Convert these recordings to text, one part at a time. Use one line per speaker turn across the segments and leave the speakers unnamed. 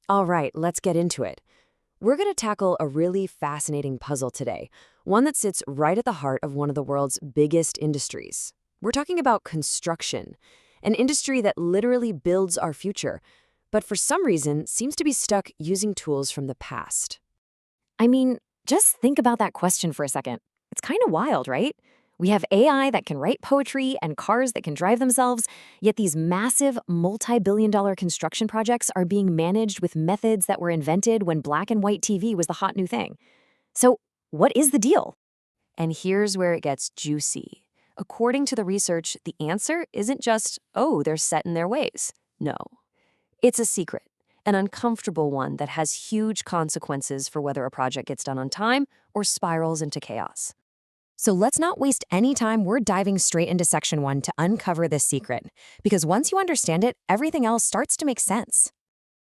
All right, let's get into it. We're going to tackle a really fascinating puzzle today, one that sits right at the heart of one of the world's biggest industries. We're talking about construction, an industry that literally builds our future, but for some reason seems to be stuck using tools from the past. I mean, just think about that question for a second. It's kind of wild, right? We have AI that can write poetry and cars that can drive themselves, yet these massive, multi-billion-dollar construction projects are being managed with methods that were invented when black and white TV was the hot new thing. So, what is the deal? And here's where it gets juicy. According to the research, the answer isn't just, oh, they're set in their ways. No. It's a secret, an uncomfortable one that has huge consequences for whether a project gets done on time or spirals into chaos. So let's not waste any time. We're diving straight into Section 1 to uncover this secret, because once you understand it, everything else starts to make sense.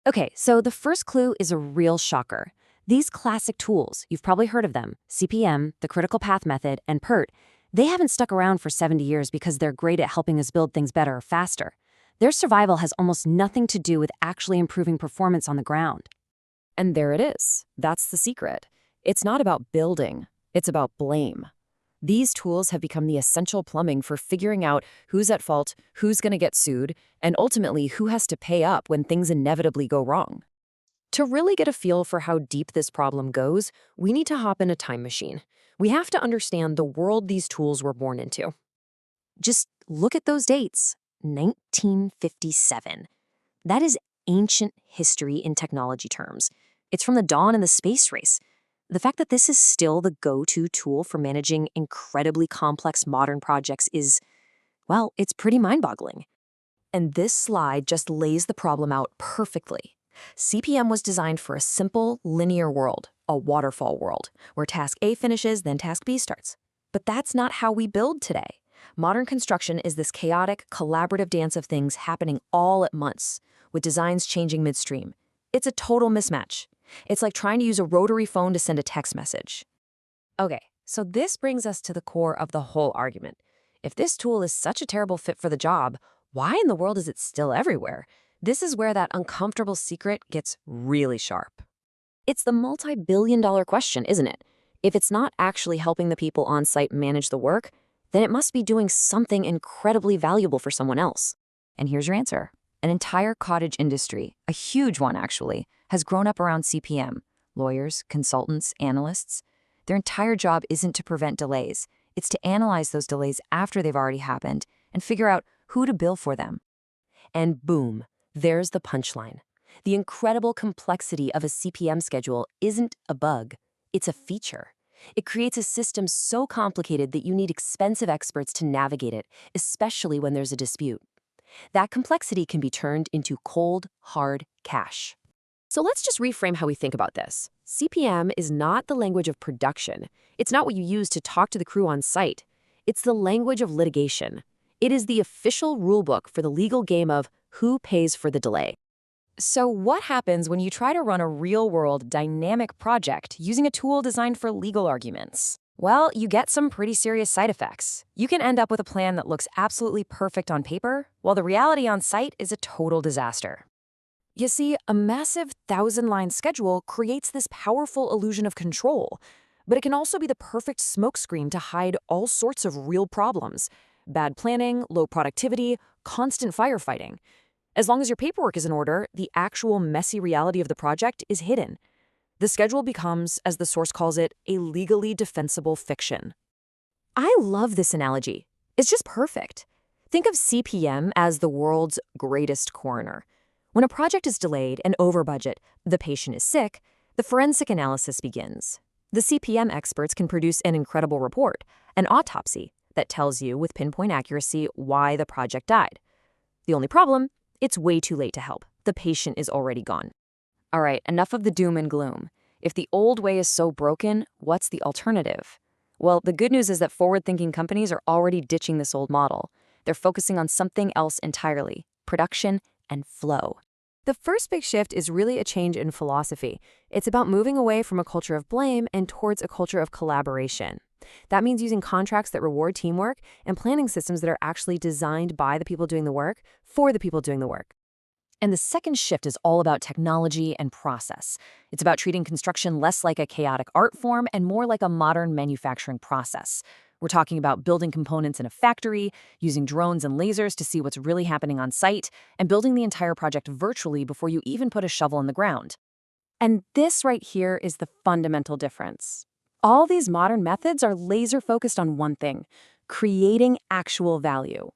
Okay, so the first clue is a real shocker. These classic tools, you've probably heard of them, CPM, the critical path method, and PERT, they haven't stuck around for 70 years because they're great at helping us build things better or faster. Their survival has almost nothing to do with actually improving performance on the ground. And there it is. That's the secret. It's not about building, it's about blame. These tools have become the essential plumbing for figuring out who's at fault, who's going to get sued, and ultimately who has to pay up when things inevitably go wrong. To really get a feel for how deep this problem goes, we need to hop in a time machine. We have to understand the world these tools were born into. Just look at those dates. 1957. That is ancient history in technology terms. It's from the dawn in the space race. The fact that this is still the go-to tool for managing incredibly complex modern projects is, well, it's pretty mind-boggling. And this slide just lays the problem out perfectly. CPM was designed for a simple, linear world, a waterfall world, where task A finishes, then task B starts. But that's not how we build today. Modern construction is this chaotic, collaborative dance of things happening all at once, with designs changing midstream. It's a total mismatch. It's like trying to use a rotary phone to send a text message. Okay, so this brings us to the core of the whole argument. If this tool is such a terrible fit for the job, why in the world is it still everywhere? This is where that uncomfortable secret gets really sharp. It's the multi-billion-dollar question, isn't it? If it's not actually helping the people on site manage the work, then it must be doing something incredibly valuable for someone else. And here's your answer. An entire cottage industry, a huge one actually, has grown up around CPM. Lawyers, consultants, analysts. Their entire job isn't to prevent delays. It's to analyze those delays after they've already happened and figure out who to bill for them. And boom, there's the punchline. The incredible complexity of a CPM schedule isn't a bug, it's a feature. It creates a system so complicated that you need expensive experts to navigate it, especially when there's a dispute. That complexity can be turned into cold, hard cash. So let's just reframe how we think about this. CPM is not the language of production. It's not what you use to talk to the crew on site. It's the language of litigation. It is the official rulebook for the legal game of who pays for the delay. So what happens when you try to run a real-world dynamic project using a tool designed for legal arguments? Well, you get some pretty serious side effects. You can end up with a plan that looks absolutely perfect on paper, while the reality on site is a total disaster. You see, a massive 1,000-line schedule creates this powerful illusion of control, but it can also be the perfect smokescreen to hide all sorts of real problems: bad planning, low productivity, constant firefighting. As long as your paperwork is in order, the actual messy reality of the project is hidden. The schedule becomes, as the source calls it, a legally defensible fiction. I love this analogy. It's just perfect. Think of CPM as the world's greatest coroner. When a project is delayed and over budget, the patient is sick, the forensic analysis begins. The CPM experts can produce an incredible report, an autopsy, that tells you with pinpoint accuracy why the project died. The only problem? It's way too late to help. The patient is already gone. All right, enough of the doom and gloom. If the old way is so broken, what's the alternative? Well, the good news is that forward-thinking companies are already ditching this old model. They're focusing on something else entirely: production and flow. The first big shift is really a change in philosophy. It's about moving away from a culture of blame and towards a culture of collaboration. That means using contracts that reward teamwork and planning systems that are actually designed by the people doing the work for the people doing the work. And the second shift is all about technology and process. It's about treating construction less like a chaotic art form and more like a modern manufacturing process. We're talking about building components in a factory, using drones and lasers to see what's really happening on site, and building the entire project virtually before you even put a shovel in the ground. And this right here is the fundamental difference. All these modern methods are laser focused on one thing: creating actual value.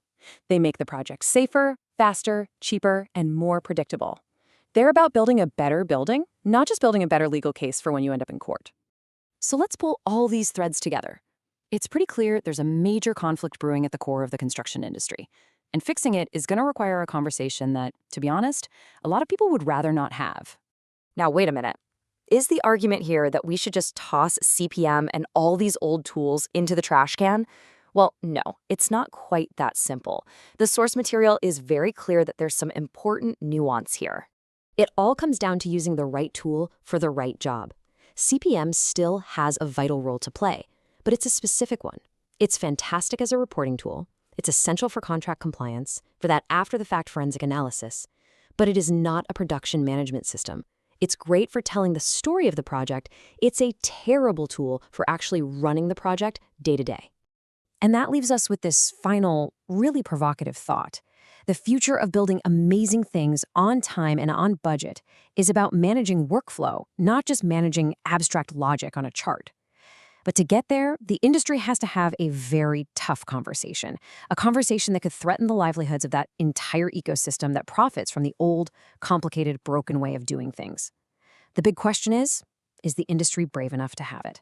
They make the project safer, faster, cheaper, and more predictable. They're about building a better building, not just building a better legal case for when you end up in court. So let's pull all these threads together. It's pretty clear there's a major conflict brewing at the core of the construction industry. And fixing it is going to require a conversation that, to be honest, a lot of people would rather not have. Now, wait a minute. Is the argument here that we should just toss CPM and all these old tools into the trash can? Well, no, it's not quite that simple. The source material is very clear that there's some important nuance here. It all comes down to using the right tool for the right job. CPM still has a vital role to play, but it's a specific one. It's fantastic as a reporting tool. It's essential for contract compliance, for that after-the-fact forensic analysis. But it is not a production management system. It's great for telling the story of the project. It's a terrible tool for actually running the project day to day. And that leaves us with this final, really provocative thought. The future of building amazing things on time and on budget is about managing workflow, not just managing abstract logic on a chart. But to get there, the industry has to have a very tough conversation, a conversation that could threaten the livelihoods of that entire ecosystem that profits from the old, complicated, broken way of doing things. The big question is the industry brave enough to have it?